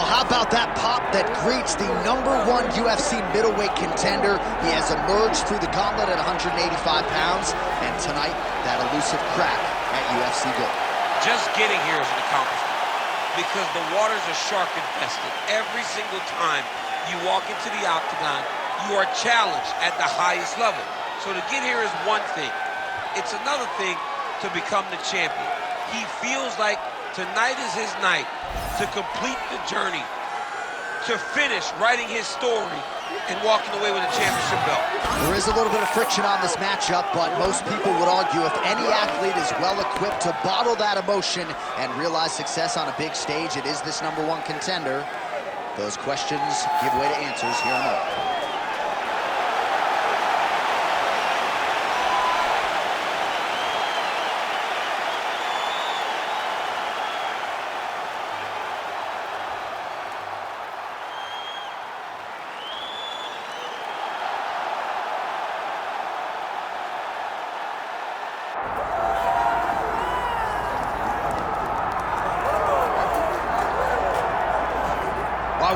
how about that pop that greets the #1 UFC middleweight contender? He has emerged through the gauntlet at 185 pounds, and tonight, that elusive crack at UFC Gold. Just getting here is an accomplishment because the waters are shark infested. Every single time you walk into the octagon, you are challenged at the highest level. So to get here is one thing. It's another thing to become the champion. He feels like tonight is his night to complete the journey, to finish writing his story and walking away with a championship belt. There is a little bit of friction on this matchup, but most people would argue if any athlete is well-equipped to bottle that emotion and realize success on a big stage, it is this #1 contender. Those questions give way to answers here in a moment.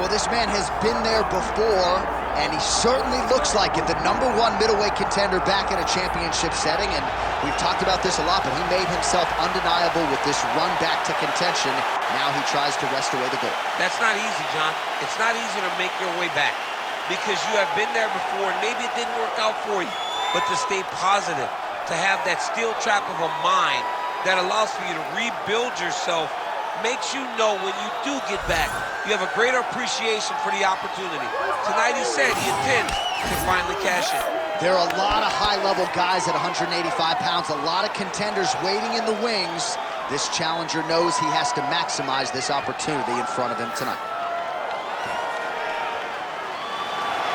Well, this man has been there before, and he certainly looks like it. The #1 middleweight contender back in a championship setting, and we've talked about this a lot, but he made himself undeniable with this run back to contention. Now he tries to wrest away the gold. That's not easy, John. It's not easy to make your way back because you have been there before, and maybe it didn't work out for you, but to stay positive, to have that steel trap of a mind that allows for you to rebuild yourself, makes you know when you do get back, you have a greater appreciation for the opportunity. Tonight he said he intends to finally cash in. There are a lot of high-level guys at 185 pounds, a lot of contenders waiting in the wings. This challenger knows he has to maximize this opportunity in front of him tonight.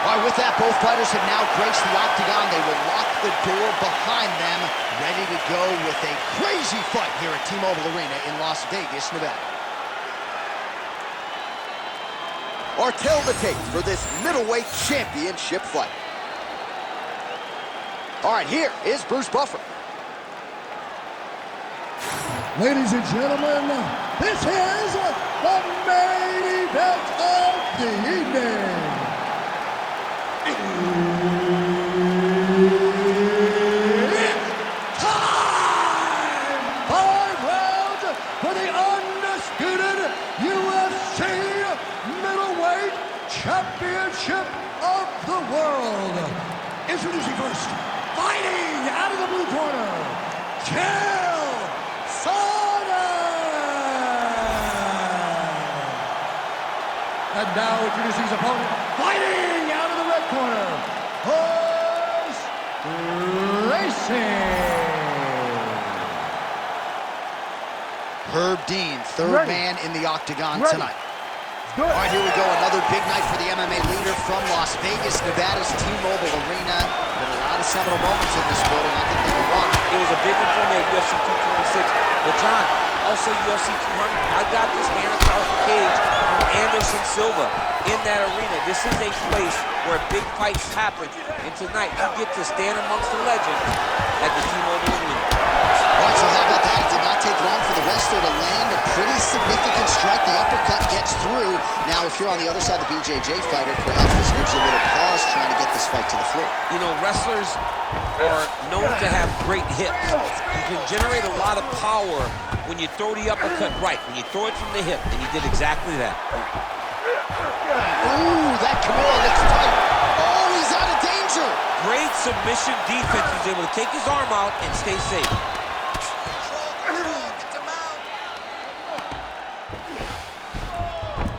All right, with that, both fighters have now graced the octagon. They will lock the door behind them, ready to go with a crazy fight here at T-Mobile Arena in Las Vegas, Nevada. Or tell the tape for this middleweight championship fight. All right, here is Bruce Buffer. Ladies and gentlemen, this is the main event of the evening. It's time! 5 rounds for the undisputed UFC middleweight championship of the world. Introducing first, fighting out of the blue corner, Chael Sonnen! And now introducing his opponent, fighting out of the red corner, Horse Racing! Herb Dean, third man in the octagon tonight. All right, here we go. Another big night for the MMA leader from Las Vegas, Nevada's T-Mobile Arena. Been a lot of seminal moments in this building. I think number one. It was a big one for me at UFC 226. But John, also UFC 200, I got this hand-powerful cage from Anderson Silva in that arena. This is a place where big fights happen. And tonight, you get to stand amongst the legends at the T-Mobile Arena. All right, so how about that? It did not take long for the wrestler to land a pretty significant strike. The uppercut gets through. Now, if you're on the other side of the BJJ fighter, perhaps this gives you a little pause trying to get this fight to the floor. You know, wrestlers are known to have great hips. You can generate a lot of power when you throw the uppercut right, when you throw it from the hip, and he did exactly that. Ooh, that Kimura looks tight. Oh, he's out of danger. Great submission defense. He's able to take his arm out and stay safe.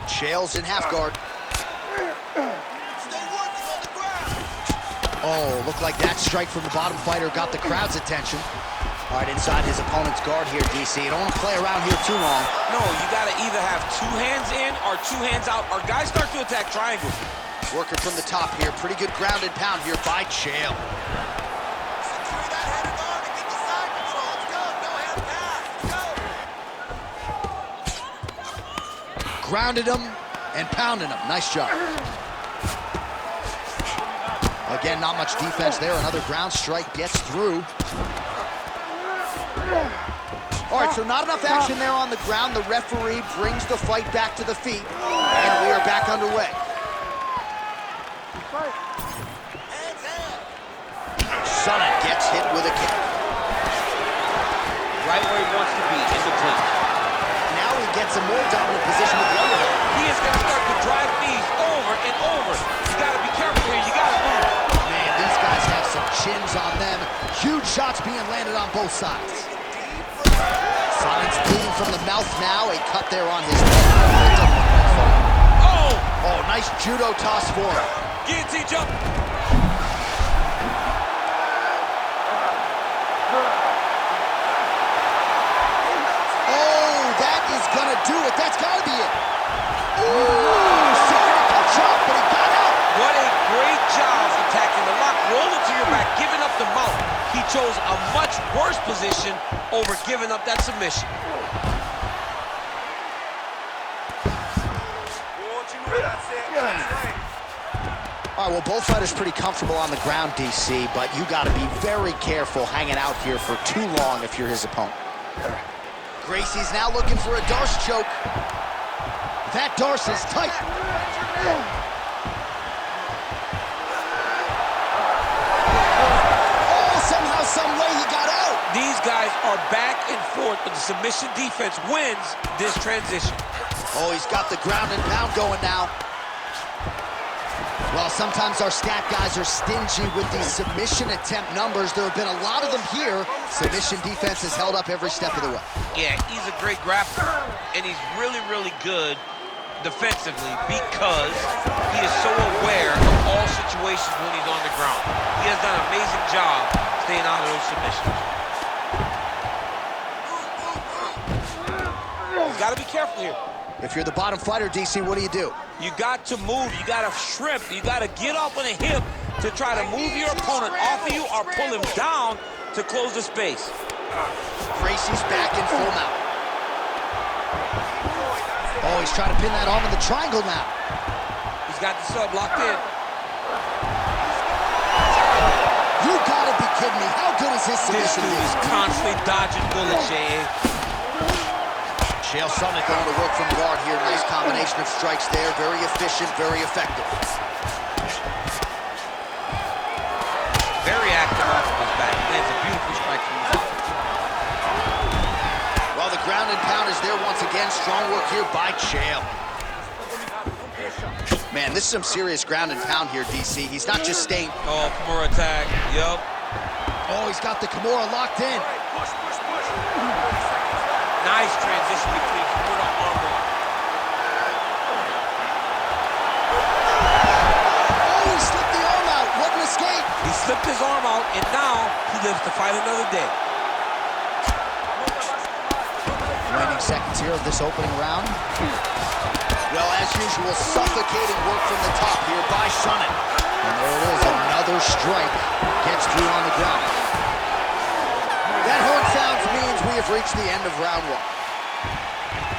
Chael's in half guard. Oh, looked like that strike from the bottom fighter got the crowd's attention. All right, inside his opponent's guard here, DC. You don't want to play around here too long. No, you got to either have 2 hands in or 2 hands out, or guys start to attack triangles. Working from the top here. Pretty good ground and pound here by Chael. Grounded him and pounded him. Nice job. Again, not much defense there. Another ground strike gets through. All right, so not enough action there on the ground. The referee brings the fight back to the feet, and we are back underway. Sonnen gets hit with a kick. Right where he wants to be, in the clinch. Now he gets a more dominant position with the underhook. He is going to start to drive knees over and over. You got to be careful here. You got to move. Man, these guys have some chins on them. Huge shots being landed on both sides. Sonnen's bleeding from the mouth now. A cut there on his head. Oh! Oh, nice judo toss for him. Guillotine jump. Oh, that is gonna do it. That's gotta be it. Ooh, significant chop, but he got out. What a great job attacking the lock. Roll it to your back, giving up the mount. He chose a much worse position over giving up that submission. All right, well, both fighters pretty comfortable on the ground, DC, but you got to be very careful hanging out here for too long if you're his opponent. Gracie's now looking for a Darce choke. That Darce is tight. Oh, somehow, some way he got out. These guys are back and forth, but the submission defense wins this transition. Oh, he's got the ground and pound going now. Well, sometimes our stat guys are stingy with these submission attempt numbers. There have been a lot of them here. Submission defense has held up every step of the way. Yeah, he's a great grappler, and he's really, really good defensively because he is so aware of all situations when he's on the ground. He has done an amazing job staying out of those submissions. You've got to be careful here. If you're the bottom fighter, DC, what do? You got to move, you got to shrimp, you got to get up on a hip to try to move your opponent off of you or pull him down to close the space. Gracie's back in full mount. Oh, he's trying to pin that arm in the triangle now. He's got the sub locked in. You gotta be kidding me. How good is his submission? This dude is constantly dodging bullets, J.A. Chael Sonnen going to work from guard here. Nice combination of strikes there. Very efficient, very effective. Very active off of his back. Lands a beautiful strike from the back. Well, the ground and pound is there once again. Strong work here by Chael. Man, this is some serious ground and pound here, DC. He's not just staying... Oh, Kimura attack. Yup. Oh, he's got the Kimura locked in. Nice transition between Kimura and armbar. Oh, he slipped the arm out. What an escape. He slipped his arm out, and now he lives to fight another day. Remaining seconds here of this opening round. Well, as usual, suffocating work from the top here by Sonnen. And there it is, another strike. Gets through on the ground. That horn sounds means we have reached the end of round one.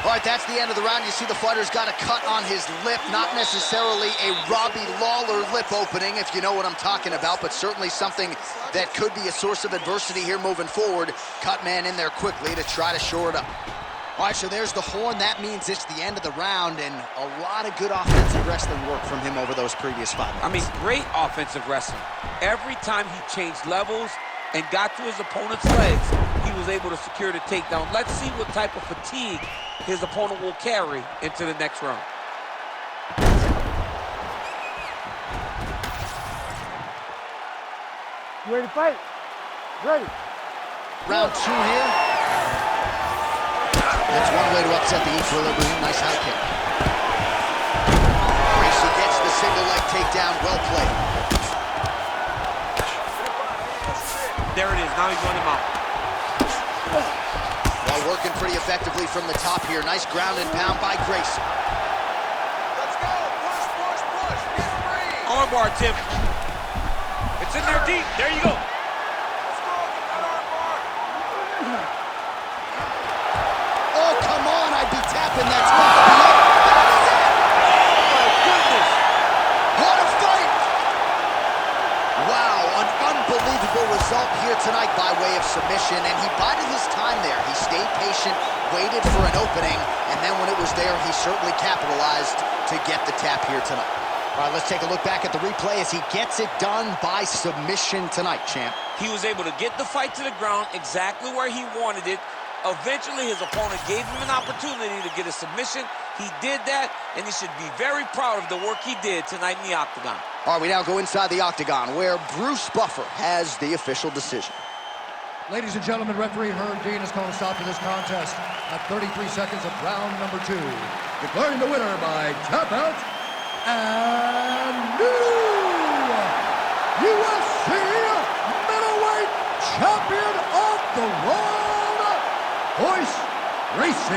All right, that's the end of the round. You see the fighter's got a cut on his lip. Not necessarily a Robbie Lawler lip opening, if you know what I'm talking about, but certainly something that could be a source of adversity here moving forward. Cut man in there quickly to try to shore it up. All right, so there's the horn. That means it's the end of the round, and a lot of good offensive wrestling work from him over those previous 5 minutes. I mean, great offensive wrestling. Every time he changed levels and got to his opponent's legs, he was able to secure the takedown. Let's see what type of fatigue his opponent will carry into the next round. You ready to fight? Ready. Round 2 here. That's one way to upset the equilibrium. Nice high kick. Gracie gets the single leg takedown. Well played. There it is. Now he's running him out. Well, working pretty effectively from the top here. Nice ground and pound by Gracie. Let's go. Push, push, push. Get free. Armbar, Tim. It's in there deep. There you go. Let's go. Get that armbar. Oh, come on. I'd be tapping that spot. That is it. Oh, goodness. What a fight. Wow, an unbelievable result here tonight by way of submission, and he bided his time there. He stayed patient, waited for an opening, and then when it was there, he certainly capitalized to get the tap here tonight. All right, let's take a look back at the replay as he gets it done by submission tonight, champ. He was able to get the fight to the ground exactly where he wanted it. Eventually, his opponent gave him an opportunity to get a submission. He did that, and he should be very proud of the work he did tonight in the octagon. All right, we now go inside the octagon, where Bruce Buffer has the official decision. Ladies and gentlemen, referee Herb Dean has called a stop to this contest at 33 seconds of round number 2. Declaring the winner by tap out and new UFC middleweight champion of the world, Gracie.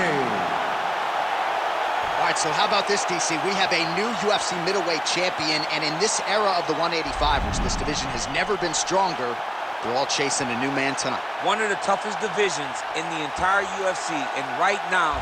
All right, so how about this, DC? We have a new UFC middleweight champion, and in this era of the 185ers, this division has never been stronger. They're all chasing a new man tonight. One of the toughest divisions in the entire UFC, and right now,